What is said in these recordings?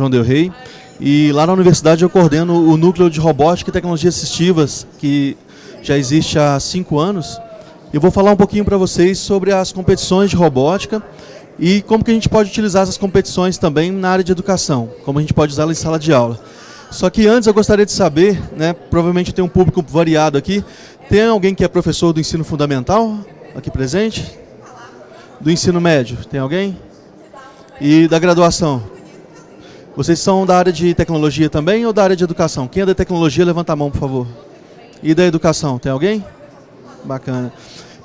João Del Rey, e lá na universidade eu coordeno o Núcleo de Robótica e Tecnologias Assistivas, que já existe há 5 anos. Eu vou falar um pouquinho para vocês sobre as competições de robótica e como que a gente pode utilizar essas competições também na área de educação, como a gente pode usá-las em sala de aula. Só que antes eu gostaria de saber, né, provavelmente tem um público variado aqui, tem alguém que é professor do ensino fundamental aqui presente? Do ensino médio, tem alguém? E da graduação? Vocês são da área de tecnologia também ou da área de educação? Quem é da tecnologia, levanta a mão, por favor. E da educação, tem alguém? Bacana.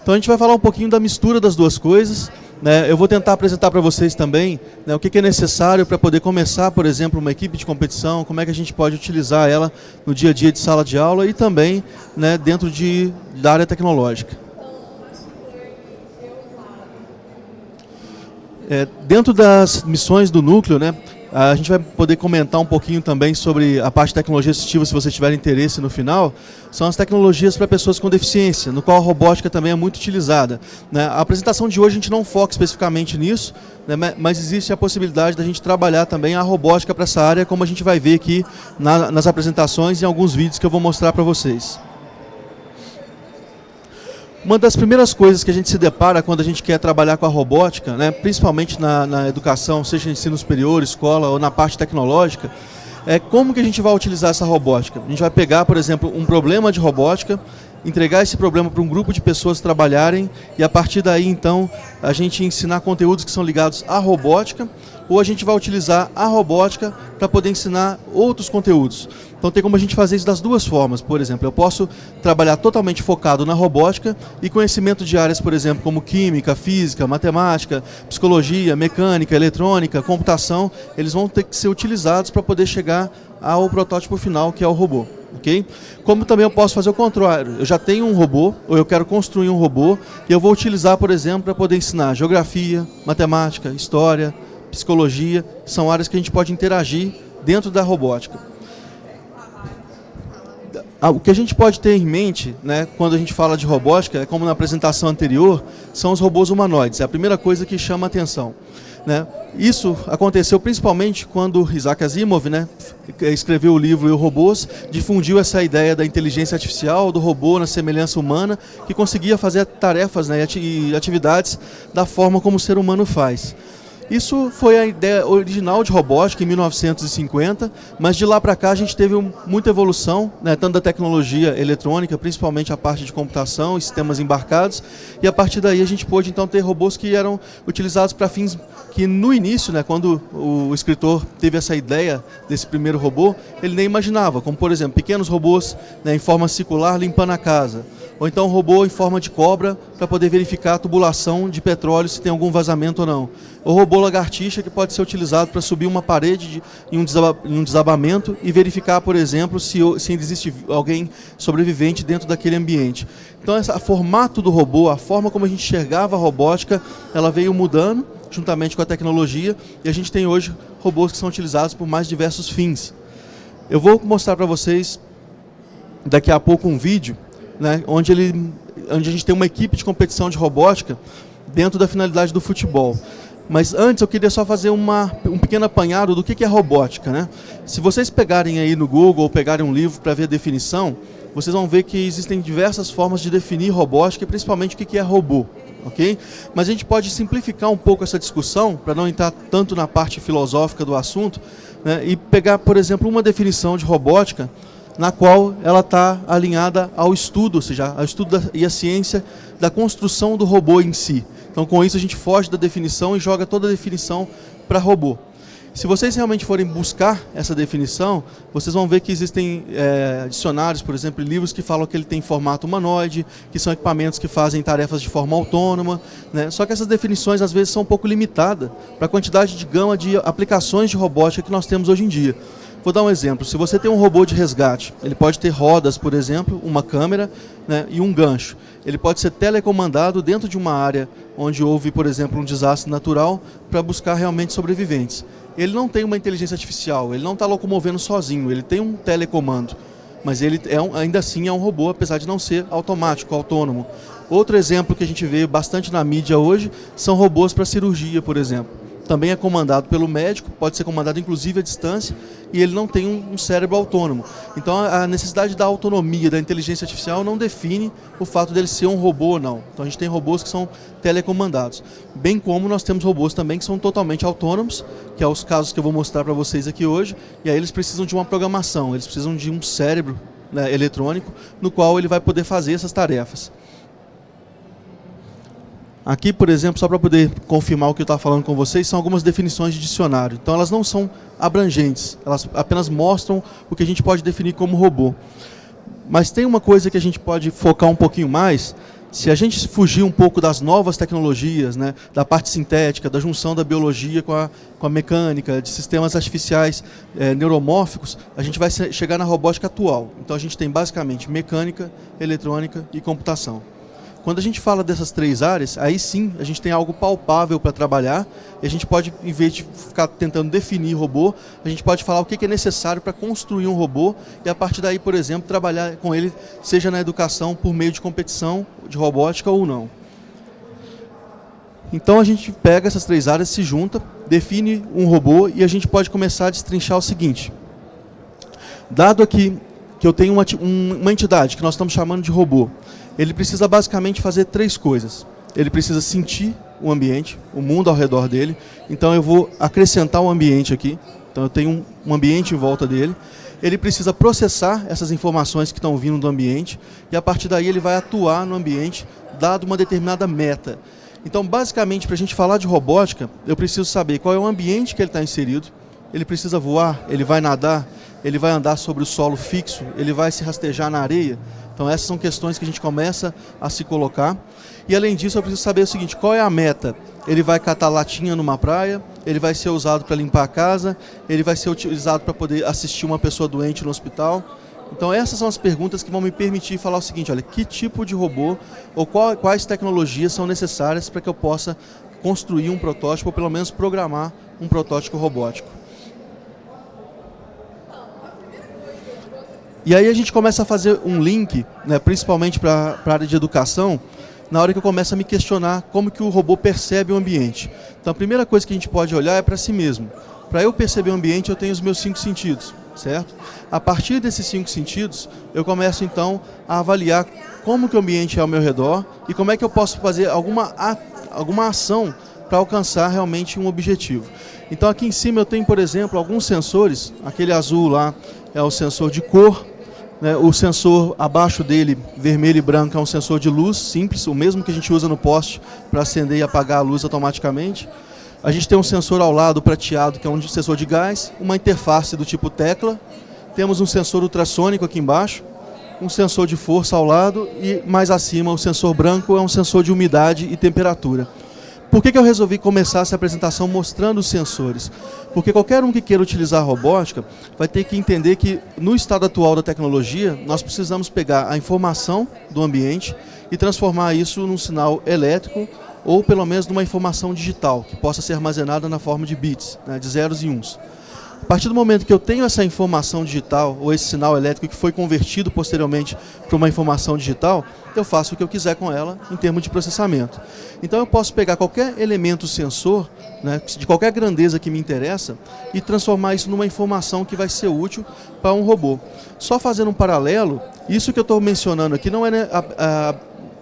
Então a gente vai falar um pouquinho da mistura das duas coisas, né? Eu vou tentar apresentar para vocês também, né, o que é necessário para poder começar, por exemplo, uma equipe de competição, como é que a gente pode utilizar ela no dia a dia de sala de aula e também, né, dentro da área tecnológica. Dentro das missões do núcleo, né, a gente vai poder comentar um pouquinho também sobre a parte de tecnologia assistiva, se você tiver interesse no final. São as tecnologias para pessoas com deficiência, no qual a robótica também é muito utilizada, né? A apresentação de hoje a gente não foca especificamente nisso, né, mas existe a possibilidade da gente trabalhar também a robótica para essa área, como a gente vai ver aqui nas apresentações e em alguns vídeos que eu vou mostrar para vocês. Uma das primeiras coisas que a gente se depara quando a gente quer trabalhar com a robótica, né, principalmente na educação, seja ensino superior, escola ou na parte tecnológica, é como que a gente vai utilizar essa robótica. A gente vai pegar, por exemplo, um problema de robótica, entregar esse problema para um grupo de pessoas trabalharem e a partir daí, então, a gente ensinar conteúdos que são ligados à robótica, ou a gente vai utilizar a robótica para poder ensinar outros conteúdos. Então tem como a gente fazer isso das duas formas. Por exemplo, eu posso trabalhar totalmente focado na robótica e conhecimento de áreas, por exemplo, como química, física, matemática, psicologia, mecânica, eletrônica, computação, eles vão ter que ser utilizados para poder chegar ao protótipo final, que é o robô. Okay? Como também eu posso fazer o contrário, eu já tenho um robô, ou eu quero construir um robô, e eu vou utilizar, por exemplo, para poder ensinar geografia, matemática, história, psicologia, são áreas que a gente pode interagir dentro da robótica. O que a gente pode ter em mente, né, quando a gente fala de robótica, é como na apresentação anterior, são os robôs humanoides, é a primeira coisa que chama a atenção. Né? Isso aconteceu principalmente quando Isaac Asimov, né, escreveu o livro Eu, Robôs, difundiu essa ideia da inteligência artificial, do robô na semelhança humana, que conseguia fazer tarefas, né, e atividades da forma como o ser humano faz. Isso foi a ideia original de robótica em 1950, mas de lá para cá a gente teve muita evolução, né, tanto da tecnologia eletrônica, principalmente a parte de computação e sistemas embarcados, e a partir daí a gente pôde então ter robôs que eram utilizados para fins que no início, né, quando o escritor teve essa ideia desse primeiro robô, ele nem imaginava, como por exemplo, pequenos robôs, né, em forma circular limpando a casa, ou então um robô em forma de cobra para poder verificar a tubulação de petróleo se tem algum vazamento ou não. O robô lagartixa que pode ser utilizado para subir uma parede em um desabamento e verificar, por exemplo, se existe alguém sobrevivente dentro daquele ambiente. Então, o formato do robô, a forma como a gente enxergava a robótica, ela veio mudando juntamente com a tecnologia e a gente tem hoje robôs que são utilizados por mais diversos fins. Eu vou mostrar para vocês daqui a pouco um vídeo, né, onde a gente tem uma equipe de competição de robótica dentro da finalidade do futebol. Mas antes eu queria só fazer um pequeno apanhado do que é robótica, né? Se vocês pegarem aí no Google ou pegarem um livro para ver a definição, vocês vão ver que existem diversas formas de definir robótica e principalmente o que é robô. Okay? Mas a gente pode simplificar um pouco essa discussão para não entrar tanto na parte filosófica do assunto, né, e pegar, por exemplo, uma definição de robótica na qual ela está alinhada ao estudo, ou seja, ao estudo e a ciência da construção do robô em si. Então, com isso, a gente foge da definição e joga toda a definição para robô. Se vocês realmente forem buscar essa definição, vocês vão ver que existem dicionários, por exemplo, livros que falam que ele tem formato humanoide, que são equipamentos que fazem tarefas de forma autônoma, né? Só que essas definições, às vezes, são um pouco limitadas para a quantidade de gama de aplicações de robótica que nós temos hoje em dia. Vou dar um exemplo. Se você tem um robô de resgate, ele pode ter rodas, por exemplo, uma câmera, né, e um gancho. Ele pode ser telecomandado dentro de uma área onde houve, por exemplo, um desastre natural para buscar realmente sobreviventes. Ele não tem uma inteligência artificial, ele não está locomovendo sozinho, ele tem um telecomando, mas ele ainda assim é um robô, apesar de não ser automático, autônomo. Outro exemplo que a gente vê bastante na mídia hoje são robôs para cirurgia, por exemplo. também é comandado pelo médico, pode ser comandado inclusive à distância, e ele não tem um cérebro autônomo. Então a necessidade da autonomia da inteligência artificial não define o fato dele ser um robô ou não. Então a gente tem robôs que são telecomandados, bem como nós temos robôs também que são totalmente autônomos, que é os casos que eu vou mostrar para vocês aqui hoje, e aí eles precisam de uma programação, eles precisam de um cérebro, né, eletrônico, no qual ele vai poder fazer essas tarefas. Aqui, por exemplo, só para poder confirmar o que eu estava falando com vocês, são algumas definições de dicionário. Então elas não são abrangentes, elas apenas mostram o que a gente pode definir como robô. Mas tem uma coisa que a gente pode focar um pouquinho mais, se a gente fugir um pouco das novas tecnologias, né, da parte sintética, da junção da biologia com a mecânica, de sistemas artificiais neuromórficos, a gente vai chegar na robótica atual. Então a gente tem basicamente mecânica, eletrônica e computação. Quando a gente fala dessas três áreas, aí sim a gente tem algo palpável para trabalhar, e a gente pode, em vez de ficar tentando definir robô, a gente pode falar o que é necessário para construir um robô, e a partir daí, por exemplo, trabalhar com ele, seja na educação, por meio de competição, de robótica ou não. Então a gente pega essas três áreas, se junta, define um robô, e a gente pode começar a destrinchar o seguinte. Dado aqui que eu tenho uma entidade que nós estamos chamando de robô, ele precisa basicamente fazer três coisas. Ele precisa sentir o ambiente, o mundo ao redor dele. Então eu vou acrescentar um ambiente aqui. Então eu tenho um ambiente em volta dele. Ele precisa processar essas informações que estão vindo do ambiente. E a partir daí ele vai atuar no ambiente, dado uma determinada meta. Então basicamente, para a gente falar de robótica, eu preciso saber qual é o ambiente que ele está inserido. Ele precisa voar, ele vai nadar, ele vai andar sobre o solo fixo, ele vai se rastejar na areia. Então essas são questões que a gente começa a se colocar. E além disso eu preciso saber o seguinte, qual é a meta? Ele vai catar latinha numa praia, ele vai ser usado para limpar a casa, ele vai ser utilizado para poder assistir uma pessoa doente no hospital. Então essas são as perguntas que vão me permitir falar o seguinte, olha, que tipo de robô ou quais tecnologias são necessárias para que eu possa construir um protótipo ou pelo menos programar um protótipo robótico. E aí a gente começa a fazer um link, né, principalmente para a área de educação, na hora que eu começo a me questionar como que o robô percebe o ambiente. Então a primeira coisa que a gente pode olhar é para si mesmo. Para eu perceber o ambiente eu tenho os meus 5 sentidos, certo? A partir desses 5 sentidos eu começo então a avaliar como que o ambiente é ao meu redor e como é que eu posso fazer alguma ação para alcançar realmente um objetivo. Então aqui em cima eu tenho, por exemplo, alguns sensores, aquele azul lá é o sensor de cor, né? O sensor abaixo dele, vermelho e branco, é um sensor de luz simples, o mesmo que a gente usa no poste para acender e apagar a luz automaticamente. A gente tem um sensor ao lado prateado, que é um sensor de gás, uma interface do tipo tecla, temos um sensor ultrassônico aqui embaixo, um sensor de força ao lado e mais acima o sensor branco é um sensor de umidade e temperatura. Por que eu resolvi começar essa apresentação mostrando os sensores? Porque qualquer um que queira utilizar a robótica vai ter que entender que no estado atual da tecnologia nós precisamos pegar a informação do ambiente e transformar isso num sinal elétrico ou pelo menos numa informação digital que possa ser armazenada na forma de bits, né, de zeros e uns. A partir do momento que eu tenho essa informação digital, ou esse sinal elétrico que foi convertido posteriormente para uma informação digital, eu faço o que eu quiser com ela em termos de processamento. Então eu posso pegar qualquer elemento sensor, né, de qualquer grandeza que me interessa, e transformar isso numa informação que vai ser útil para um robô. Só fazendo um paralelo, isso que eu estou mencionando aqui não é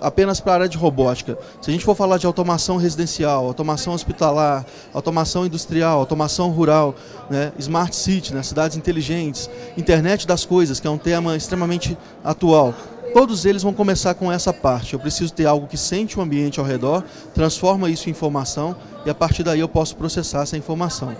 apenas para a área de robótica. Se a gente for falar de automação residencial, automação hospitalar, automação industrial, automação rural, né, smart city, né, cidades inteligentes, internet das coisas, que é um tema extremamente atual, todos eles vão começar com essa parte. Eu preciso ter algo que sente o ambiente ao redor, transforma isso em informação e a partir daí eu posso processar essa informação.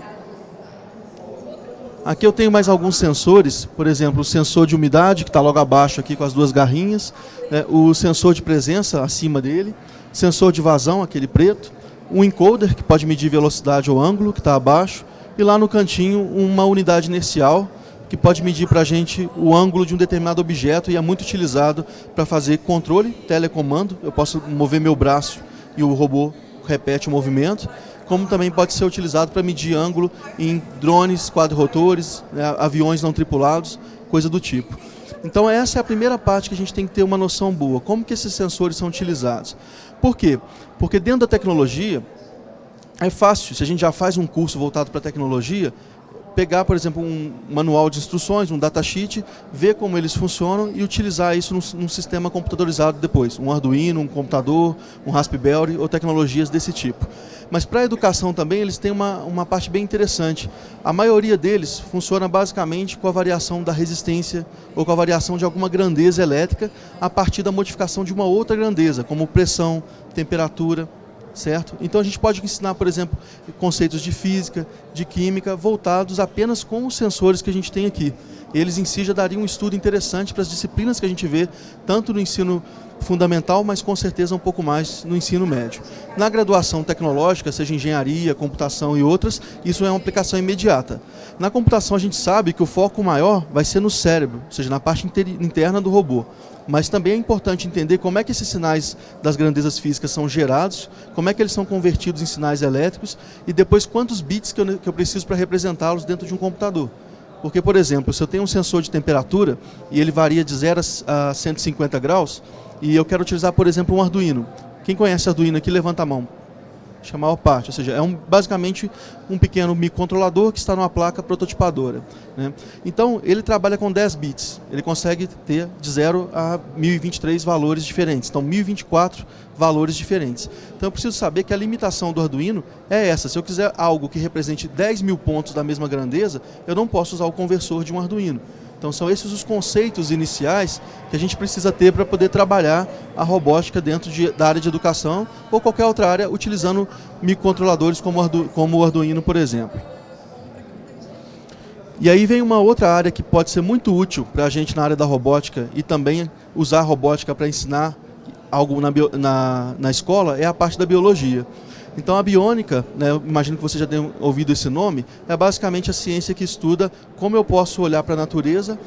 Aqui eu tenho mais alguns sensores, por exemplo, o sensor de umidade, que está logo abaixo aqui com as duas garrinhas, né, o sensor de presença acima dele, sensor de vazão, aquele preto, um encoder, que pode medir velocidade ou ângulo, que está abaixo, e lá no cantinho uma unidade inercial, que pode medir para a gente o ângulo de um determinado objeto e é muito utilizado para fazer controle, telecomando, eu posso mover meu braço e o robô repete o movimento, como também pode ser utilizado para medir ângulo em drones, quadrotores, né, aviões não tripulados, coisa do tipo. Então essa é a primeira parte que a gente tem que ter uma noção boa, como que esses sensores são utilizados. Por quê? Porque dentro da tecnologia, é fácil, se a gente já faz um curso voltado para tecnologia, pegar, por exemplo, um manual de instruções, um datasheet, ver como eles funcionam e utilizar isso num sistema computadorizado depois, um Arduino, um computador, um Raspberry ou tecnologias desse tipo. Mas para a educação também eles têm uma parte bem interessante. A maioria deles funciona basicamente com a variação da resistência ou com a variação de alguma grandeza elétrica a partir da modificação de uma outra grandeza, como pressão, temperatura. Certo? Então a gente pode ensinar, por exemplo, conceitos de física, de química, voltados apenas com os sensores que a gente tem aqui. Eles em si já dariam um estudo interessante para as disciplinas que a gente vê, tanto no ensino fundamental, mas com certeza um pouco mais no ensino médio. Na graduação tecnológica, seja engenharia, computação e outras, isso é uma aplicação imediata. Na computação a gente sabe que o foco maior vai ser no cérebro, ou seja, na parte interna do robô. Mas também é importante entender como é que esses sinais das grandezas físicas são gerados, como é que eles são convertidos em sinais elétricos e depois quantos bits que eu preciso para representá-los dentro de um computador. Porque, por exemplo, se eu tenho um sensor de temperatura e ele varia de 0 a 150 graus e eu quero utilizar, por exemplo, um Arduino. Quem conhece Arduino aqui, levanta a mão. Acho que a maior parte, ou seja, é basicamente um pequeno microcontrolador que está numa placa prototipadora, né? Então, ele trabalha com 10 bits, ele consegue ter de 0 a 1023 valores diferentes, então 1024 valores diferentes. Então, eu preciso saber que a limitação do Arduino é essa. Se eu quiser algo que represente 10.000 pontos da mesma grandeza, eu não posso usar o conversor de um Arduino. Então são esses os conceitos iniciais que a gente precisa ter para poder trabalhar a robótica dentro da área de educação ou qualquer outra área utilizando microcontroladores como o Arduino, por exemplo. E aí vem uma outra área que pode ser muito útil para a gente na área da robótica e também usar a robótica para ensinar algo na escola, é a parte da biologia. Então a biônica, né, eu imagino que você já tenha ouvido esse nome, é basicamente a ciência que estuda como eu posso olhar para a natureza,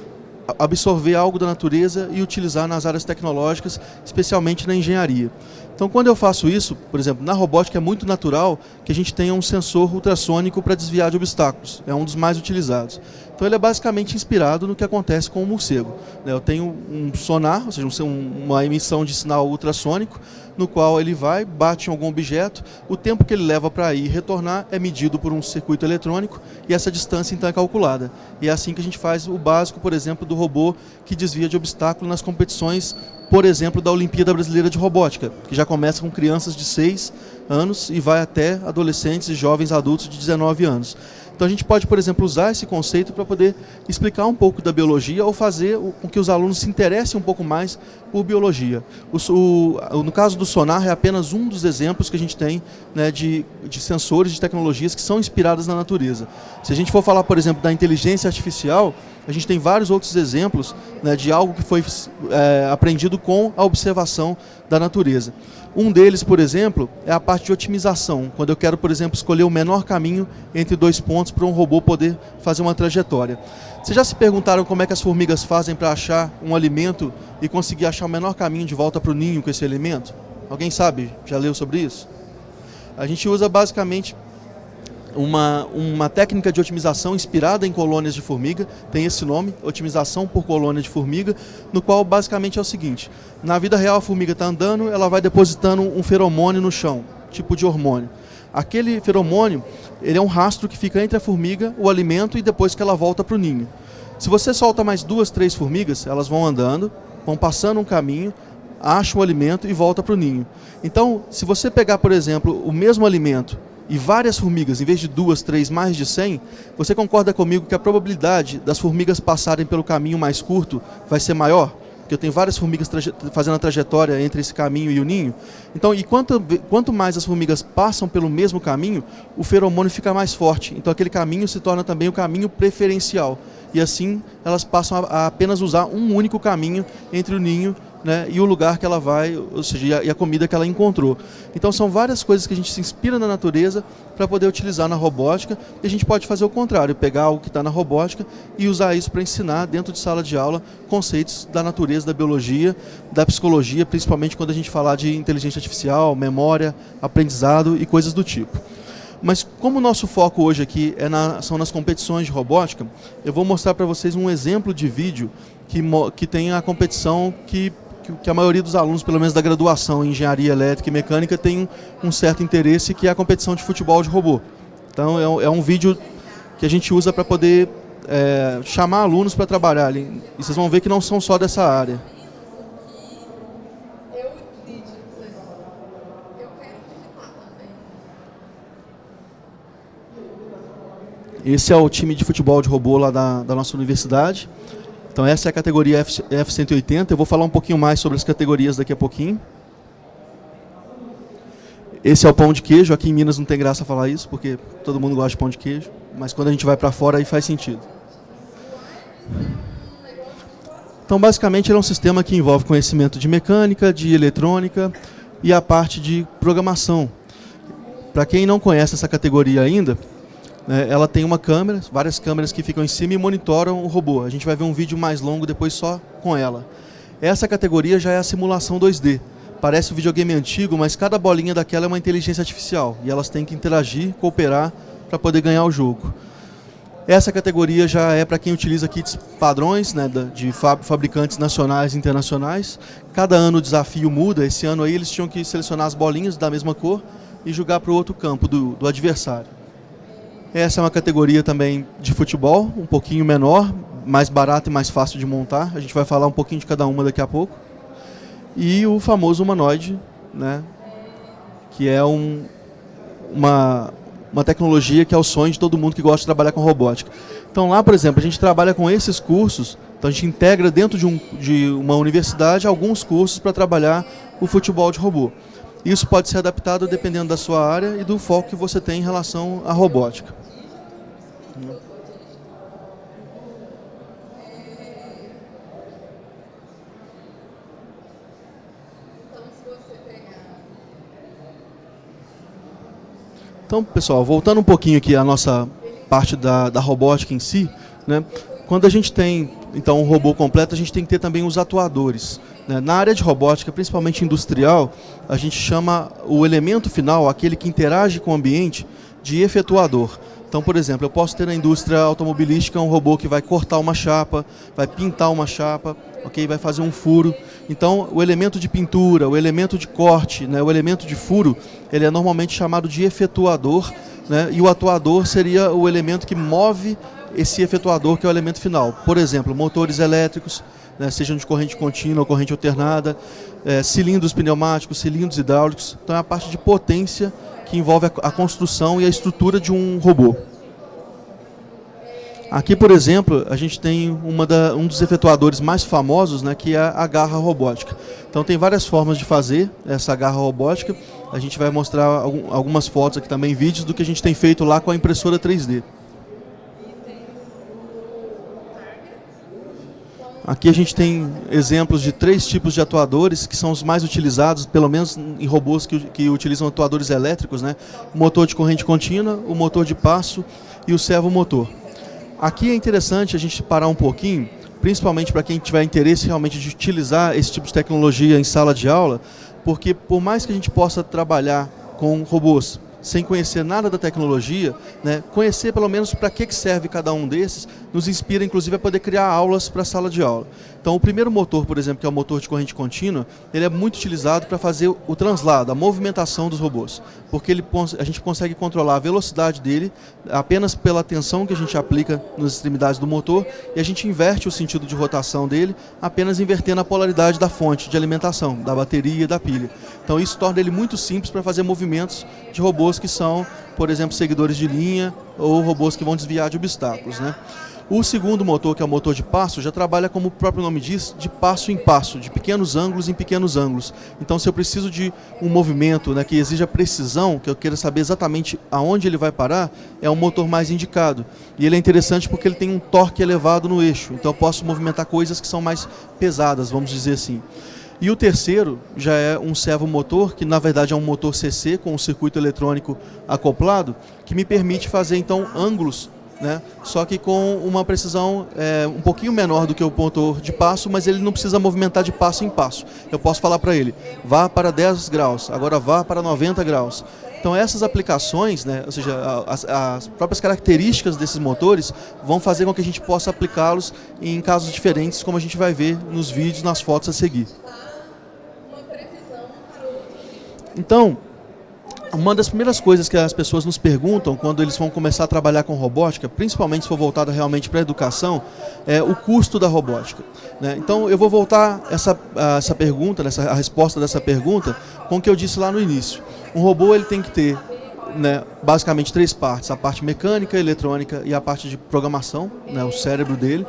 absorver algo da natureza e utilizar nas áreas tecnológicas, especialmente na engenharia. Então quando eu faço isso, por exemplo, na robótica é muito natural que a gente tenha um sensor ultrassônico para desviar de obstáculos, é um dos mais utilizados. Então ele é basicamente inspirado no que acontece com o morcego. Eu tenho um sonar, ou seja, uma emissão de sinal ultrassônico, no qual ele vai, bate em algum objeto, o tempo que ele leva para ir e retornar é medido por um circuito eletrônico e essa distância então é calculada. E é assim que a gente faz o básico, por exemplo, do robô que desvia de obstáculo nas competições, por exemplo, da Olimpíada Brasileira de Robótica, que já começa com crianças de 6 anos e vai até adolescentes e jovens adultos de 19 anos. Então a gente pode, por exemplo, usar esse conceito para poder explicar um pouco da biologia ou fazer com que os alunos se interessem um pouco mais por biologia. No caso do sonar, é apenas um dos exemplos que a gente tem, né, de sensores, de tecnologias que são inspiradas na natureza. Se a gente for falar, por exemplo, da inteligência artificial, a gente tem vários outros exemplos, né, de algo que foi aprendido com a observação da natureza. Um deles, por exemplo, é a parte de otimização, quando eu quero, por exemplo, escolher o menor caminho entre dois pontos para um robô poder fazer uma trajetória. Vocês já se perguntaram como é que as formigas fazem para achar um alimento e conseguir achar o menor caminho de volta para o ninho com esse alimento? Alguém sabe? Já leu sobre isso? A gente usa basicamente uma técnica de otimização inspirada em colônias de formiga, tem esse nome, otimização por colônia de formiga, no qual basicamente é o seguinte: na vida real a formiga está andando, ela vai depositando um feromônio no chão, tipo de hormônio. Aquele feromônio, ele é um rastro que fica entre a formiga, o alimento e depois que ela volta para o ninho. Se você solta mais 2, 3 formigas, elas vão andando, vão passando um caminho, acham o alimento e volta para o ninho. Então, se você pegar, por exemplo, o mesmo alimento e várias formigas, em vez de 2, 3, mais de 100, você concorda comigo que a probabilidade das formigas passarem pelo caminho mais curto vai ser maior? Porque eu tenho várias formigas fazendo a trajetória entre esse caminho e o ninho. Então, e quanto mais as formigas passam pelo mesmo caminho, o feromônio fica mais forte. Então aquele caminho se torna também o caminho preferencial. E assim elas passam a apenas usar um único caminho entre o ninho, né, e o lugar que ela vai, ou seja, e a comida que ela encontrou. Então são várias coisas que a gente se inspira na natureza para poder utilizar na robótica, e a gente pode fazer o contrário, pegar algo que está na robótica e usar isso para ensinar dentro de sala de aula conceitos da natureza, da biologia, da psicologia, principalmente quando a gente falar de inteligência artificial, memória, aprendizado e coisas do tipo. Mas como o nosso foco hoje aqui são nas competições de robótica, eu vou mostrar para vocês um exemplo de vídeo que tem a competição que que a maioria dos alunos, pelo menos da graduação em engenharia elétrica e mecânica, tem um certo interesse, que é a competição de futebol de robô. Então é um vídeo que a gente usa para poder chamar alunos para trabalhar ali. E vocês vão ver que não são só dessa área. Esse é o time de futebol de robô lá da nossa universidade. Então essa é a categoria F180. Eu vou falar um pouquinho mais sobre as categorias daqui a pouquinho. Esse é o pão de queijo. Aqui em Minas não tem graça falar isso, porque todo mundo gosta de pão de queijo. Mas quando a gente vai para fora, aí faz sentido. Então basicamente ele é um sistema que envolve conhecimento de mecânica, de eletrônica e a parte de programação. Para quem não conhece essa categoria ainda, ela tem uma câmera, várias câmeras que ficam em cima e monitoram o robô. A gente vai ver um vídeo mais longo depois só com ela. Essa categoria já é a simulação 2D. Parece um videogame antigo, mas cada bolinha daquela é uma inteligência artificial. E elas têm que interagir, cooperar para poder ganhar o jogo. Essa categoria já é para quem utiliza kits padrões, de fabricantes nacionais e internacionais. Cada ano o desafio muda. Esse ano aí eles tinham que selecionar as bolinhas da mesma cor e jogar para o outro campo do adversário. Essa é uma categoria também de futebol, um pouquinho menor, mais barata e mais fácil de montar. A gente vai falar um pouquinho de cada uma daqui a pouco. E o famoso humanoide, que é uma tecnologia que é o sonho de todo mundo que gosta de trabalhar com robótica. Então lá, por exemplo, a gente trabalha com esses cursos, então a gente integra dentro de uma universidade alguns cursos para trabalhar o futebol de robô. Isso pode ser adaptado dependendo da sua área e do foco que você tem em relação à robótica. Então, pessoal, voltando um pouquinho aqui à nossa parte da robótica em si, quando a gente tem então um robô completo, a gente tem que ter também os atuadores. Na área de robótica, principalmente industrial, a gente chama o elemento final, aquele que interage com o ambiente, de efetuador. Então, por exemplo, eu posso ter na indústria automobilística um robô que vai cortar uma chapa, vai pintar uma chapa, vai fazer um furo. Então, o elemento de pintura, o elemento de corte, o elemento de furo, ele é normalmente chamado de efetuador, e o atuador seria o elemento que move esse efetuador, que é o elemento final. Por exemplo, motores elétricos, sejam de corrente contínua ou corrente alternada, cilindros pneumáticos, cilindros hidráulicos. Então é a parte de potência que envolve a construção e a estrutura de um robô. Aqui, por exemplo, a gente tem um dos efetuadores mais famosos, que é a garra robótica. Então tem várias formas de fazer essa garra robótica. A gente vai mostrar algumas fotos aqui também, vídeos do que a gente tem feito lá com a impressora 3D. Aqui a gente tem exemplos de 3 tipos de atuadores que são os mais utilizados, pelo menos em robôs que utilizam atuadores elétricos, o motor de corrente contínua, o motor de passo e o servomotor. Aqui é interessante a gente parar um pouquinho, principalmente para quem tiver interesse realmente de utilizar esse tipo de tecnologia em sala de aula, porque por mais que a gente possa trabalhar com robôs sem conhecer nada da tecnologia, conhecer pelo menos para que serve cada um desses, nos inspira inclusive a poder criar aulas para a sala de aula. Então o primeiro motor, por exemplo, que é o motor de corrente contínua, ele é muito utilizado para fazer o translado, a movimentação dos robôs, porque a gente consegue controlar a velocidade dele apenas pela tensão que a gente aplica nas extremidades do motor, e a gente inverte o sentido de rotação dele apenas invertendo a polaridade da fonte de alimentação, da bateria e da pilha. Então isso torna ele muito simples para fazer movimentos de robôs que são, por exemplo, seguidores de linha ou robôs que vão desviar de obstáculos. O segundo motor, que é o motor de passo, já trabalha, como o próprio nome diz, de passo em passo, de pequenos ângulos em pequenos ângulos. Então, se eu preciso de um movimento que exija precisão, que eu queira saber exatamente aonde ele vai parar, é um motor mais indicado. E ele é interessante porque ele tem um torque elevado no eixo, então eu posso movimentar coisas que são mais pesadas, vamos dizer assim. E o terceiro já é um servomotor, que na verdade é um motor CC com um circuito eletrônico acoplado, que me permite fazer então ângulos, só que com uma precisão um pouquinho menor do que o motor de passo, mas ele não precisa movimentar de passo em passo. Eu posso falar para ele, vá para 10 graus, agora vá para 90 graus. Então essas aplicações, ou seja, as próprias características desses motores vão fazer com que a gente possa aplicá-los em casos diferentes, como a gente vai ver nos vídeos, nas fotos a seguir. Então, uma das primeiras coisas que as pessoas nos perguntam quando eles vão começar a trabalhar com robótica, principalmente se for voltada realmente para a educação, é o custo da robótica, né? Então eu vou voltar essa pergunta, a resposta dessa pergunta, com o que eu disse lá no início. Um robô ele tem que ter, né, basicamente 3 partes: a parte mecânica, eletrônica e a parte de programação, né, o cérebro dele.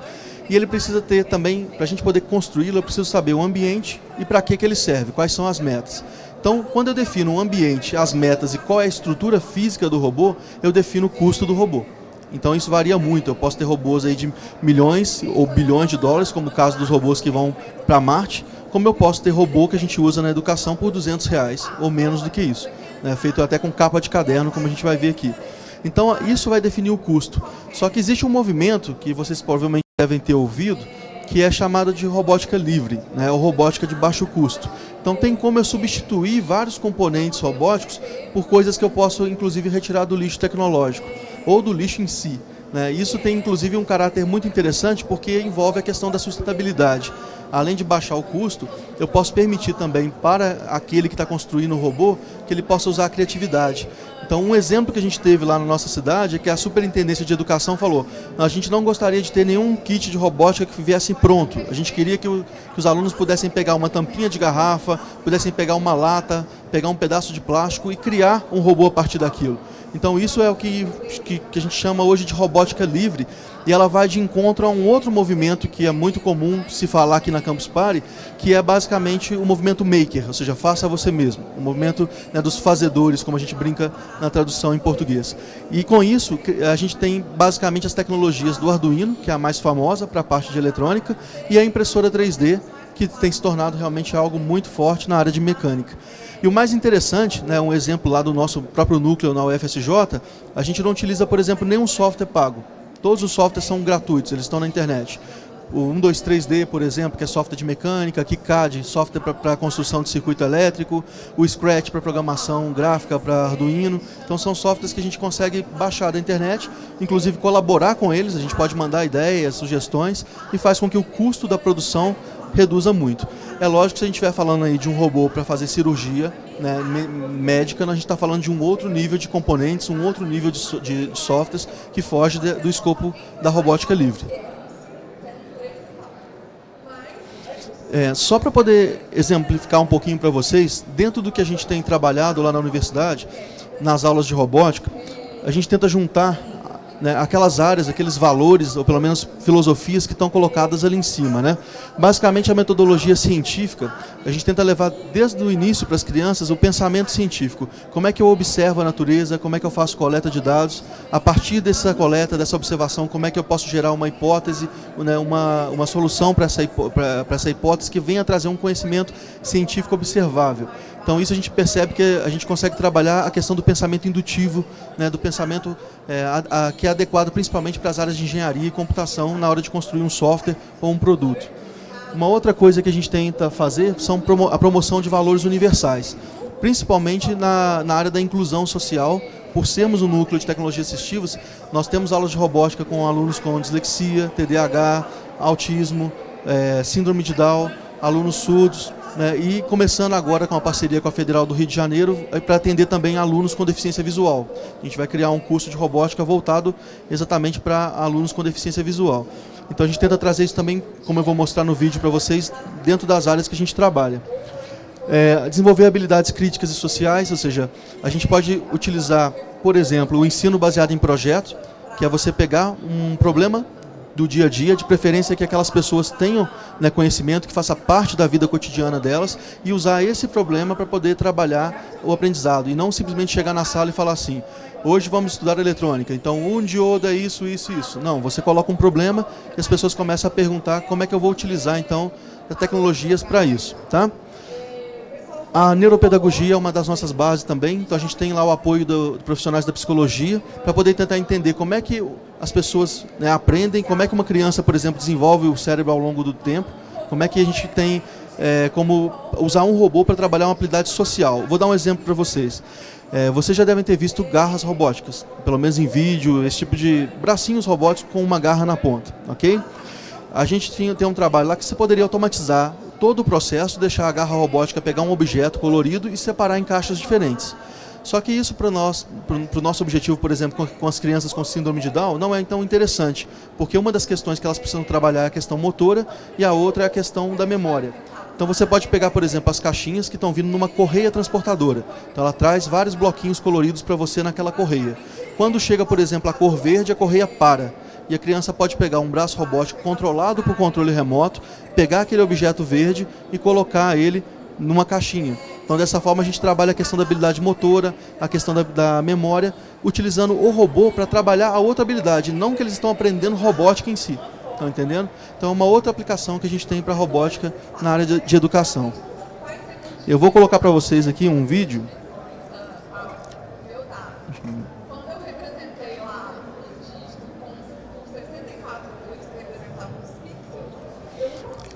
E ele precisa ter também, para a gente poder construí-lo, eu preciso saber o ambiente e para que ele serve, quais são as metas. Então, quando eu defino o ambiente, as metas e qual é a estrutura física do robô, eu defino o custo do robô. Então isso varia muito. Eu posso ter robôs aí de milhões ou bilhões de dólares, como o caso dos robôs que vão para Marte, como eu posso ter robô que a gente usa na educação por R$200 ou menos do que isso, né? Feito até com capa de caderno, como a gente vai ver aqui. Então isso vai definir o custo. Só que existe um movimento que vocês provavelmente devem ter ouvido, que é chamado de robótica livre, né, ou robótica de baixo custo. Então tem como eu substituir vários componentes robóticos por coisas que eu posso inclusive retirar do lixo tecnológico, ou do lixo em si, né? Isso tem inclusive um caráter muito interessante porque envolve a questão da sustentabilidade. Além de baixar o custo, eu posso permitir também para aquele que está construindo o robô que ele possa usar a criatividade. Então, um exemplo que a gente teve lá na nossa cidade é que a Superintendência de Educação falou: a gente não gostaria de ter nenhum kit de robótica que viesse pronto. A gente queria que os alunos pudessem pegar uma tampinha de garrafa, pudessem pegar uma lata, pegar um pedaço de plástico e criar um robô a partir daquilo. Então isso é o que a gente chama hoje de robótica livre, e ela vai de encontro a um outro movimento que é muito comum se falar aqui na Campus Party, que é basicamente o movimento maker, ou seja, faça você mesmo, o movimento, né, dos fazedores, como a gente brinca na tradução em português. E com isso a gente tem basicamente as tecnologias do Arduino, que é a mais famosa para a parte de eletrônica, e a impressora 3D, que tem se tornado realmente algo muito forte na área de mecânica. E o mais interessante, né, um exemplo lá do nosso próprio núcleo na UFSJ, a gente não utiliza, por exemplo, nenhum software pago. Todos os softwares são gratuitos, eles estão na internet. O 123D, por exemplo, que é software de mecânica, KiCad, software para construção de circuito elétrico, o Scratch para programação gráfica para Arduino. Então são softwares que a gente consegue baixar da internet, inclusive colaborar com eles, a gente pode mandar ideias, sugestões, e faz com que o custo da produção reduza muito. É lógico que se a gente estiver falando aí de um robô para fazer cirurgia, né, médica, a gente está falando de um outro nível de componentes, um outro nível de softwares que foge do escopo da robótica livre. Só para poder exemplificar um pouquinho para vocês, dentro do que a gente tem trabalhado lá na universidade, nas aulas de robótica, a gente tenta juntar, né, aquelas áreas, aqueles valores, ou pelo menos filosofias que estão colocadas ali em cima, né? Basicamente a metodologia científica, a gente tenta levar desde o início para as crianças o pensamento científico. Como é que eu observo a natureza, como é que eu faço coleta de dados, a partir dessa coleta, dessa observação, como é que eu posso gerar uma hipótese, né, uma solução para essa hipótese que venha trazer um conhecimento científico observável. Então isso a gente percebe que a gente consegue trabalhar a questão do pensamento indutivo, né, do pensamento que é adequado principalmente para as áreas de engenharia e computação na hora de construir um software ou um produto. Uma outra coisa que a gente tenta fazer são a promoção de valores universais, principalmente na área da inclusão social. Por sermos um núcleo de tecnologias assistivas, nós temos aulas de robótica com alunos com dislexia, TDAH, autismo, síndrome de Down, alunos surdos, né, e começando agora com a parceria com a Federal do Rio de Janeiro para atender também alunos com deficiência visual. A gente vai criar um curso de robótica voltado exatamente para alunos com deficiência visual. Então a gente tenta trazer isso também, como eu vou mostrar no vídeo para vocês, dentro das áreas que a gente trabalha. Desenvolver habilidades críticas e sociais, ou seja, a gente pode utilizar, por exemplo, o ensino baseado em projeto, que é você pegar um problema do dia a dia, de preferência que aquelas pessoas tenham, né, conhecimento, que faça parte da vida cotidiana delas, e usar esse problema para poder trabalhar o aprendizado, e não simplesmente chegar na sala e falar assim: hoje vamos estudar eletrônica, então um diodo é isso, isso e isso. Não, você coloca um problema e as pessoas começam a perguntar como é que eu vou utilizar então as tecnologias para isso, tá? A neuropedagogia é uma das nossas bases também, então a gente tem lá o apoio de profissionais da psicologia para poder tentar entender como é que as pessoas, né, aprendem, como é que uma criança, por exemplo, desenvolve o cérebro ao longo do tempo, como é que a gente tem como usar um robô para trabalhar uma habilidade social. Vou dar um exemplo para vocês. Vocês já devem ter visto garras robóticas, pelo menos em vídeo, esse tipo de bracinhos robóticos com uma garra na ponta, ok? A gente tem um trabalho lá que você poderia automatizar todo o processo, deixar a garra robótica pegar um objeto colorido e separar em caixas diferentes. Só que isso para o nosso objetivo, por exemplo, com as crianças com síndrome de Down, não é tão interessante, porque uma das questões que elas precisam trabalhar é a questão motora e a outra é a questão da memória. Então você pode pegar, por exemplo, as caixinhas que estão vindo numa correia transportadora. Então ela traz vários bloquinhos coloridos para você naquela correia. Quando chega, por exemplo, a cor verde, a correia para. E a criança pode pegar um braço robótico controlado por controle remoto, pegar aquele objeto verde e colocar ele numa caixinha. Então dessa forma a gente trabalha a questão da habilidade motora, a questão da memória, utilizando o robô para trabalhar a outra habilidade, não que eles estão aprendendo robótica em si. Estão entendendo? Então é uma outra aplicação que a gente tem para robótica na área de educação. Eu vou colocar para vocês aqui um vídeo.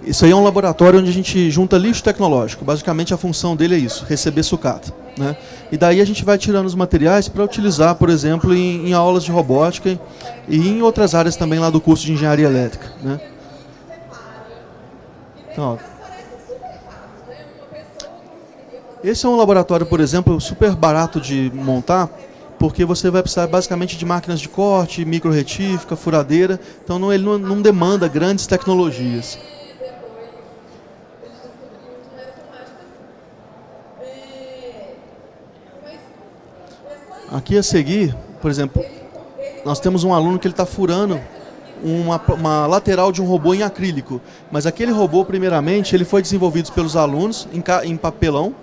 Isso aí é um laboratório onde a gente junta lixo tecnológico. Basicamente a função dele é isso, receber sucata, né? E daí a gente vai tirando os materiais para utilizar, por exemplo, em aulas de robótica e em outras áreas também lá do curso de engenharia elétrica, né? Então, ó, esse é um laboratório, por exemplo, super barato de montar, porque você vai precisar basicamente de máquinas de corte, micro-retífica, furadeira, então ele não demanda grandes tecnologias. Aqui a seguir, por exemplo, nós temos um aluno que ele está furando uma lateral de um robô em acrílico. Mas aquele robô, primeiramente, ele foi desenvolvido pelos alunos em papelão.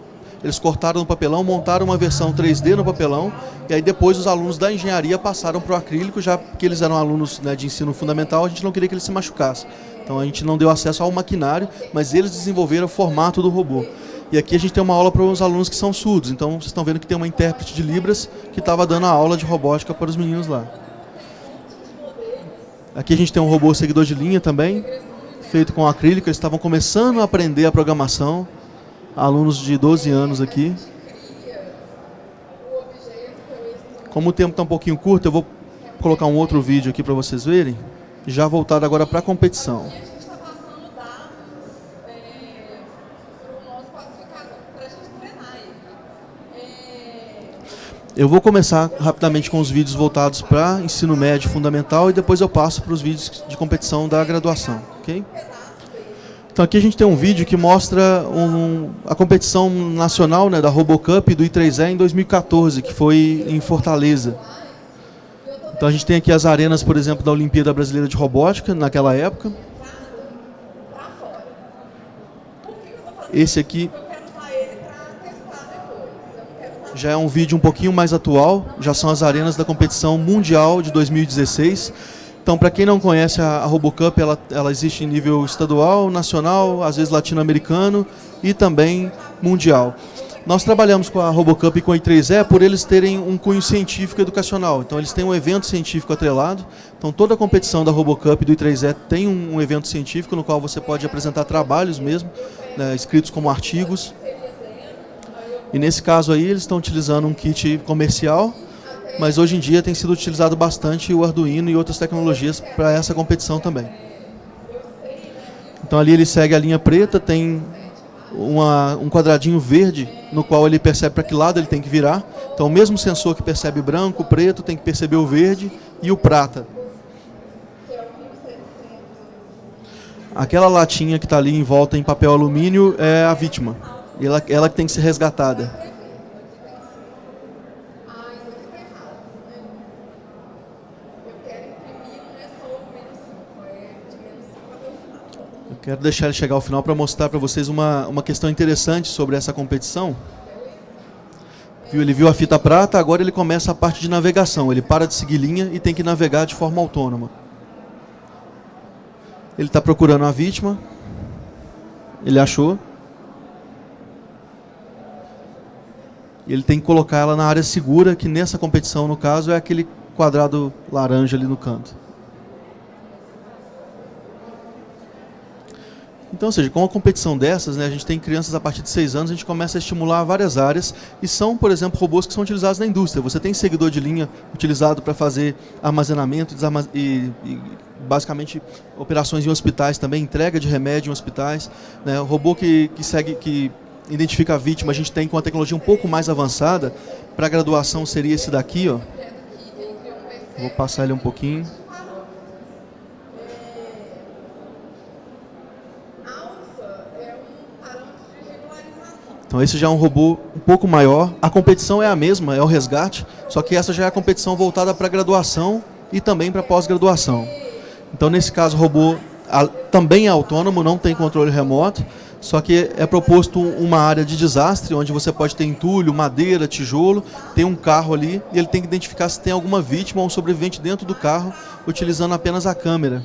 Eles cortaram no papelão, montaram uma versão 3D no papelão, e aí depois os alunos da engenharia passaram para o acrílico, já que eles eram alunos, né, de ensino fundamental, a gente não queria que eles se machucassem. Então a gente não deu acesso ao maquinário, mas eles desenvolveram o formato do robô. E aqui a gente tem uma aula para os alunos que são surdos. Então vocês estão vendo que tem uma intérprete de Libras que estava dando a aula de robótica para os meninos lá. Aqui a gente tem um robô seguidor de linha também, feito com acrílico. Eles estavam começando a aprender a programação. Alunos de 12 anos aqui. Como o tempo está um pouquinho curto, eu vou colocar um outro vídeo aqui para vocês verem. Já voltado agora para a competição. Eu vou começar rapidamente com os vídeos voltados para ensino médio fundamental e depois eu passo para os vídeos de competição da graduação, ok? Então aqui a gente tem um vídeo que mostra a competição nacional, né, da RoboCup do I3E em 2014, que foi em Fortaleza. Então a gente tem aqui as arenas, por exemplo, da Olimpíada Brasileira de Robótica, naquela época. Esse aqui já é um vídeo um pouquinho mais atual, já são as arenas da competição mundial de 2016. Então, para quem não conhece a RoboCup, ela existe em nível estadual, nacional, às vezes latino-americano e também mundial. Nós trabalhamos com a RoboCup e com o I3E por eles terem um cunho científico e educacional. Então, eles têm um evento científico atrelado. Então, toda a competição da RoboCup e do I3E tem um evento científico no qual você pode apresentar trabalhos mesmo, né, escritos como artigos. E nesse caso aí, eles estão utilizando um kit comercial, mas hoje em dia tem sido utilizado bastante o Arduino e outras tecnologias para essa competição também. Então ali ele segue a linha preta, tem um quadradinho verde no qual ele percebe para que lado ele tem que virar. Então o mesmo sensor que percebe branco, preto, tem que perceber o verde e o prata. Aquela latinha que está ali em volta em papel alumínio é a vítima. Ela que tem que ser resgatada. Eu quero deixar ele chegar ao final para mostrar para vocês uma questão interessante sobre essa competição. Ele viu a fita prata, agora ele começa a parte de navegação. Ele para de seguir linha e tem que navegar de forma autônoma. Ele está procurando a vítima. Ele achou. Ele tem que colocar ela na área segura, que nessa competição, no caso, é aquele quadrado laranja ali no canto. Então, ou seja, com a competição dessas, né, a gente tem crianças a partir de 6 anos, a gente começa a estimular várias áreas e são, por exemplo, robôs que são utilizados na indústria. Você tem seguidor de linha utilizado para fazer armazenamento e basicamente operações em hospitais também, entrega de remédio em hospitais. Né, o robô que identifica a vítima, a gente tem com uma tecnologia um pouco mais avançada. Para a graduação seria esse daqui, ó. Vou passar ele um pouquinho. Então esse já é um robô um pouco maior. A competição é a mesma, é o resgate, só que essa já é a competição voltada para graduação e também para pós-graduação. Então nesse caso o robô também é autônomo, não tem controle remoto, só que é proposto uma área de desastre, onde você pode ter entulho, madeira, tijolo, tem um carro ali e ele tem que identificar se tem alguma vítima ou um sobrevivente dentro do carro, utilizando apenas a câmera.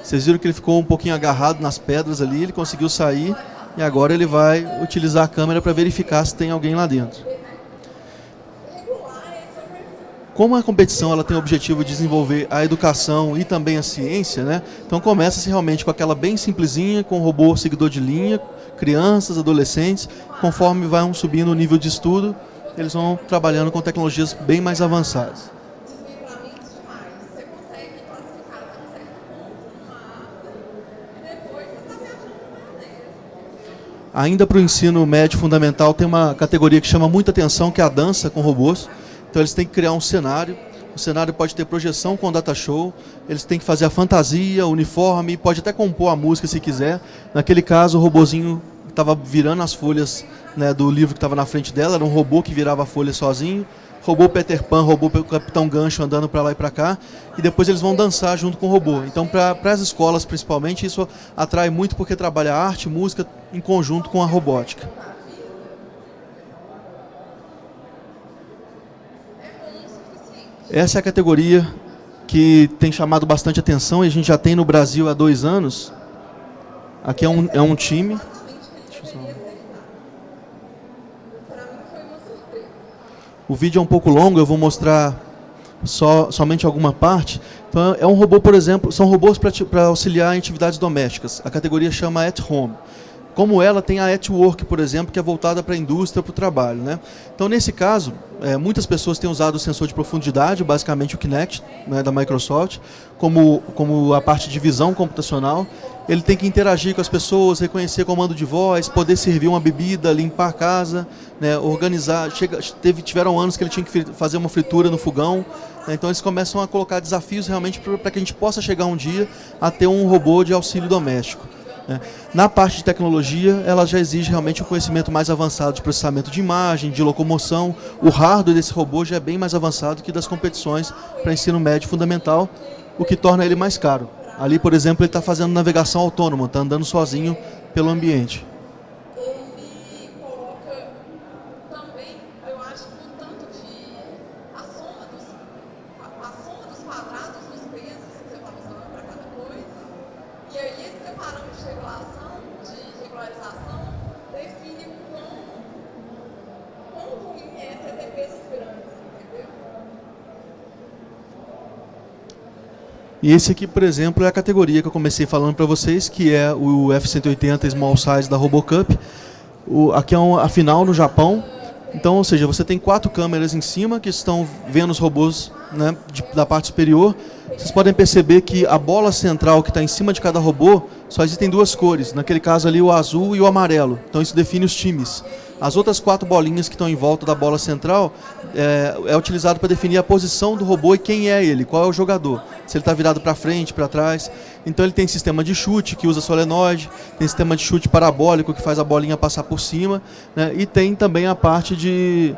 Vocês viram que ele ficou um pouquinho agarrado nas pedras ali, ele conseguiu sair. E agora ele vai utilizar a câmera para verificar se tem alguém lá dentro. Como a competição ela tem o objetivo de desenvolver a educação e também a ciência, né? Então começa-se realmente com aquela bem simplesinha, com robô seguidor de linha, crianças, adolescentes. Conforme vão subindo o nível de estudo, eles vão trabalhando com tecnologias bem mais avançadas. Ainda para o ensino médio fundamental tem uma categoria que chama muita atenção, que é a dança com robôs. Então eles têm que criar um cenário. O cenário pode ter projeção com data show. Eles têm que fazer a fantasia, o uniforme, pode até compor a música se quiser. Naquele caso o robozinho estava virando as folhas, né, do livro que estava na frente dela. Era um robô que virava a folha sozinho. Robô Peter Pan, robô Capitão Gancho andando para lá e para cá, e depois eles vão dançar junto com o robô. Então, para as escolas, principalmente, isso atrai muito porque trabalha arte, música em conjunto com a robótica. Essa é a categoria que tem chamado bastante atenção e a gente já tem no Brasil há 2 anos. Aqui é um time. O vídeo é um pouco longo, eu vou mostrar somente alguma parte. Então, é um robô, por exemplo, são robôs para auxiliar em atividades domésticas. A categoria chama At Home. Como ela tem a At Work, por exemplo, que é voltada para a indústria, para o trabalho, né? Então, nesse caso, muitas pessoas têm usado o sensor de profundidade, basicamente o Kinect, né, da Microsoft, como a parte de visão computacional. Ele tem que interagir com as pessoas, reconhecer comando de voz, poder servir uma bebida, limpar a casa, né, organizar. Tiveram anos que ele tinha que fazer uma fritura no fogão. Né, então, eles começam a colocar desafios realmente para que a gente possa chegar um dia a ter um robô de auxílio doméstico. Na parte de tecnologia, ela já exige realmente um conhecimento mais avançado de processamento de imagem, de locomoção. O hardware desse robô já é bem mais avançado que das competições para ensino médio fundamental, o que torna ele mais caro. Ali, por exemplo, ele está fazendo navegação autônoma, está andando sozinho pelo ambiente. E esse aqui, por exemplo, é a categoria que eu comecei falando para vocês, que é o F-180 Small Size da RoboCup. Aqui é a final no Japão. Então, ou seja, você tem 4 câmeras em cima que estão vendo os robôs, né, da parte superior. Vocês podem perceber que a bola central que está em cima de cada robô só existem 2 cores. Naquele caso ali, o azul e o amarelo. Então isso define os times. As outras 4 bolinhas que estão em volta da bola central é utilizado para definir a posição do robô e quem é ele, qual é o jogador. Se ele está virado para frente, para trás. Então ele tem sistema de chute, que usa solenoide, tem sistema de chute parabólico, que faz a bolinha passar por cima, né? E tem também a parte de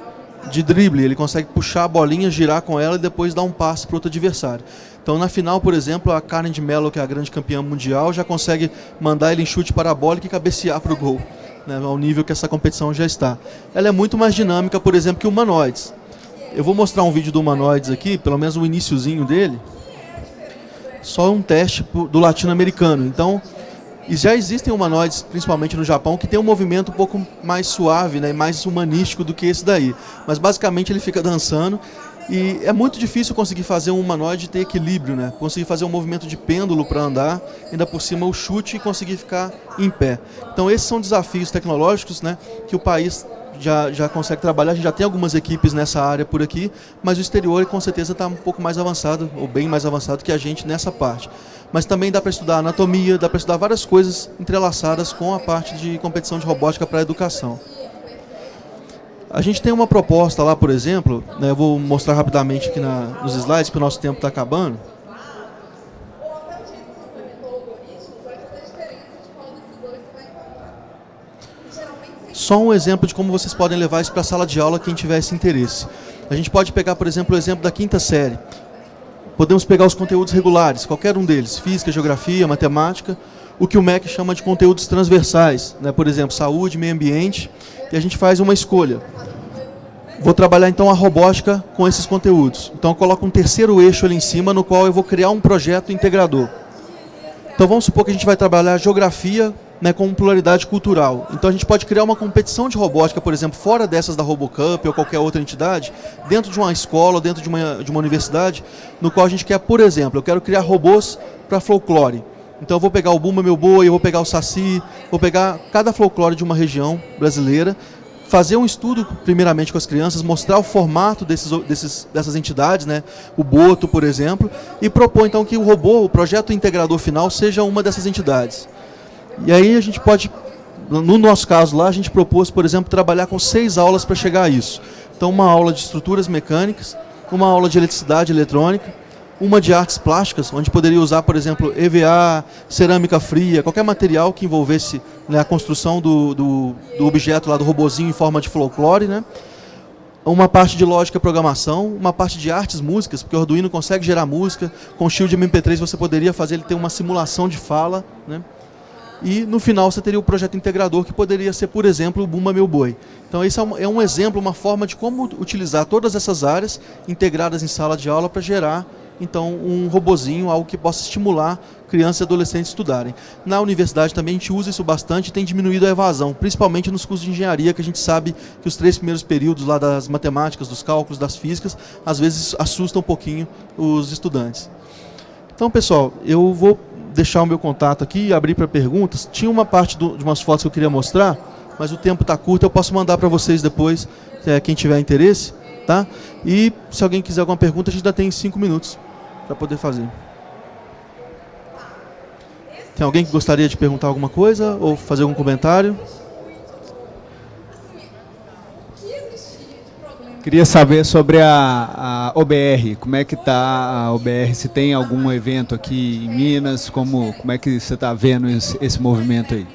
drible, ele consegue puxar a bolinha, girar com ela e depois dar um passe para outro adversário. Então na final, por exemplo, a Karen de Mello, que é a grande campeã mundial, já consegue mandar ele em chute parabólico e cabecear para o gol, né, ao nível que essa competição já está. Ela é muito mais dinâmica, por exemplo, que o Humanoids. Eu vou mostrar um vídeo do Humanoids aqui, pelo menos o iniciozinho dele. Só um teste do latino-americano. Então, e já existem humanoides, principalmente no Japão, que tem um movimento um pouco mais suave, né, mais humanístico do que esse daí. Mas basicamente ele fica dançando E é muito difícil conseguir fazer um humanoide ter equilíbrio, né? Conseguir fazer um movimento de pêndulo para andar, ainda por cima o chute e conseguir ficar em pé. Então esses são desafios tecnológicos, né, que o país já consegue trabalhar. A gente já tem algumas equipes nessa área por aqui, mas o exterior com certeza está um pouco mais avançado, ou bem mais avançado que a gente nessa parte. Mas também dá para estudar anatomia, dá para estudar várias coisas entrelaçadas com a parte de competição de robótica para a educação. A gente tem uma proposta lá, por exemplo, né, eu vou mostrar rapidamente aqui nos slides, porque o nosso tempo está acabando. Só um exemplo de como vocês podem levar isso para a sala de aula, quem tiver esse interesse. A gente pode pegar, por exemplo, o exemplo da 5ª série. Podemos pegar os conteúdos regulares, qualquer um deles, física, geografia, matemática, o que o MEC chama de conteúdos transversais, né, por exemplo, saúde, meio ambiente, e a gente faz uma escolha. Vou trabalhar então a robótica com esses conteúdos. Então eu coloco um terceiro eixo ali em cima, no qual eu vou criar um projeto integrador. Então vamos supor que a gente vai trabalhar geografia, né, com pluralidade cultural. Então a gente pode criar uma competição de robótica, por exemplo, fora dessas da RoboCup ou qualquer outra entidade, dentro de uma escola ou dentro de uma universidade, no qual a gente quer, por exemplo, eu quero criar robôs para folclore. Então eu vou pegar o Bumba Meu Boi, eu vou pegar o Saci, vou pegar cada folclore de uma região brasileira, fazer um estudo primeiramente com as crianças, mostrar o formato dessas entidades, né, o Boto, por exemplo, e propor então que o robô, o projeto integrador final, seja uma dessas entidades. E aí a gente pode, no nosso caso lá, a gente propôs, por exemplo, trabalhar com 6 aulas para chegar a isso. Então uma aula de estruturas mecânicas, uma aula de eletricidade eletrônica, uma de artes plásticas, onde poderia usar, por exemplo, EVA, cerâmica fria, qualquer material que envolvesse, né, a construção do objeto lá, do robozinho em forma de folclore, né? Uma parte de lógica e programação, uma parte de artes, músicas, porque o Arduino consegue gerar música, com o Shield MP3 você poderia fazer ele ter uma simulação de fala, né? E no final você teria o projeto integrador, que poderia ser, por exemplo, o Bumba Meu Boi. Então esse é um exemplo, uma forma de como utilizar todas essas áreas integradas em sala de aula para gerar então um robozinho, algo que possa estimular crianças e adolescentes a estudarem. Na universidade também a gente usa isso bastante e tem diminuído a evasão, principalmente nos cursos de engenharia, que a gente sabe que os 3 primeiros períodos lá das matemáticas, dos cálculos, das físicas, às vezes assustam um pouquinho os estudantes. Então, pessoal, eu vou deixar o meu contato aqui e abrir para perguntas. Tinha uma parte de umas fotos que eu queria mostrar, mas o tempo está curto, eu posso mandar para vocês depois, quem tiver interesse. Tá? E se alguém quiser alguma pergunta, a gente ainda tem 5 minutos para poder fazer. Tem alguém que gostaria de perguntar alguma coisa ou fazer algum comentário? Queria saber sobre a OBR, como é que está a OBR, se tem algum evento aqui em Minas, como é que você está vendo esse movimento aí?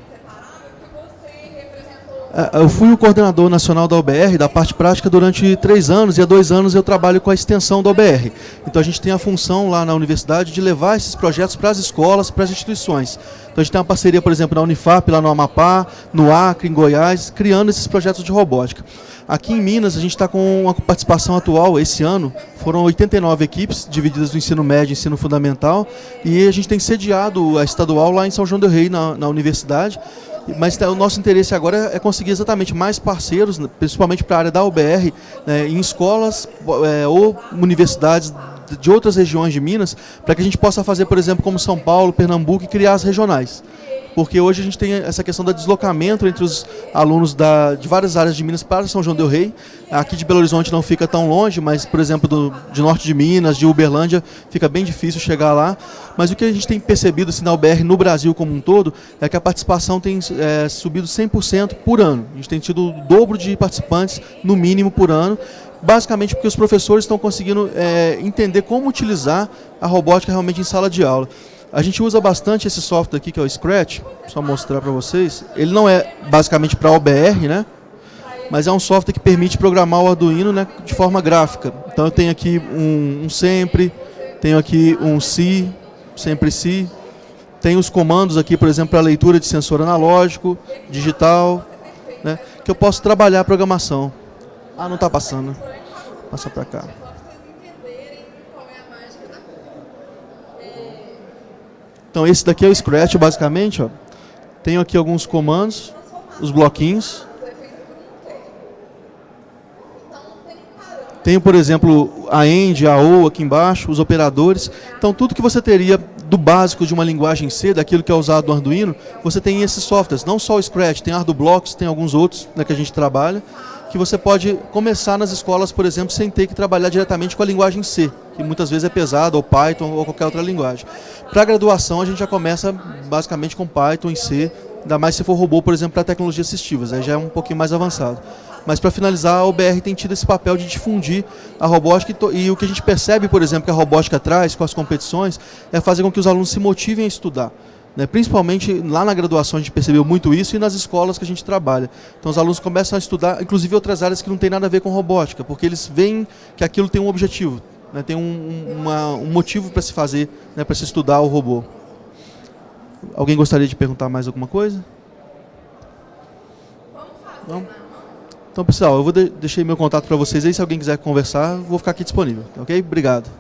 Eu fui o coordenador nacional da OBR, da parte prática, durante 3 anos, e há 2 anos eu trabalho com a extensão da OBR. Então a gente tem a função lá na universidade de levar esses projetos para as escolas, para as instituições. Então a gente tem uma parceria, por exemplo, na Unifap, lá no Amapá, no Acre, em Goiás, criando esses projetos de robótica. Aqui em Minas a gente está com uma participação atual, esse ano, foram 89 equipes, divididas no ensino médio e ensino fundamental, e a gente tem sediado a estadual lá em São João del Rei, na universidade. Mas o nosso interesse agora é conseguir exatamente mais parceiros, principalmente para a área da OBR, né, em escolas ou universidades de outras regiões de Minas, para que a gente possa fazer, por exemplo, como São Paulo, Pernambuco, e criar as regionais. Porque hoje a gente tem essa questão do deslocamento entre os alunos de várias áreas de Minas para São João del Rei. Aqui de Belo Horizonte não fica tão longe, mas, por exemplo, de norte de Minas, de Uberlândia, fica bem difícil chegar lá. Mas o que a gente tem percebido assim, na UBR no Brasil como um todo, é que a participação tem subido 100% por ano. A gente tem tido o dobro de participantes, no mínimo, por ano, basicamente porque os professores estão conseguindo entender como utilizar a robótica realmente em sala de aula. A gente usa bastante esse software aqui, que é o Scratch, só mostrar para vocês. Ele não é basicamente para OBR, né? Mas é um software que permite programar o Arduino, né, de forma gráfica. Então eu tenho aqui um sempre, tenho aqui um si, sempre si. Tem os comandos aqui, por exemplo, para leitura de sensor analógico, digital, né, que eu posso trabalhar a programação. Ah, não está passando. Passa para cá. Então esse daqui é o Scratch, basicamente. Ó. Tenho aqui alguns comandos, os bloquinhos. Tenho, por exemplo, a END, a OU aqui embaixo, os operadores. Então tudo que você teria do básico de uma linguagem C, daquilo que é usado no Arduino, você tem esses softwares, não só o Scratch, tem ArduBlocks, tem alguns outros, né, que a gente trabalha, que você pode começar nas escolas, por exemplo, sem ter que trabalhar diretamente com a linguagem C, que muitas vezes é pesada, ou Python, ou qualquer outra linguagem. Para a graduação, a gente já começa basicamente com Python e C, ainda mais se for robô, por exemplo, para tecnologias assistivas, aí já é um pouquinho mais avançado. Mas para finalizar, a OBR tem tido esse papel de difundir a robótica e o que a gente percebe, por exemplo, que a robótica traz com as competições, é fazer com que os alunos se motivem a estudar. Né? Principalmente lá na graduação a gente percebeu muito isso e nas escolas que a gente trabalha. Então os alunos começam a estudar, inclusive outras áreas que não tem nada a ver com robótica, porque eles veem que aquilo tem um objetivo, né? Tem um motivo para se fazer, né? Para se estudar o robô. Alguém gostaria de perguntar mais alguma coisa? Não? Então, pessoal, eu deixei meu contato para vocês aí, se alguém quiser conversar, vou ficar aqui disponível, ok? Obrigado.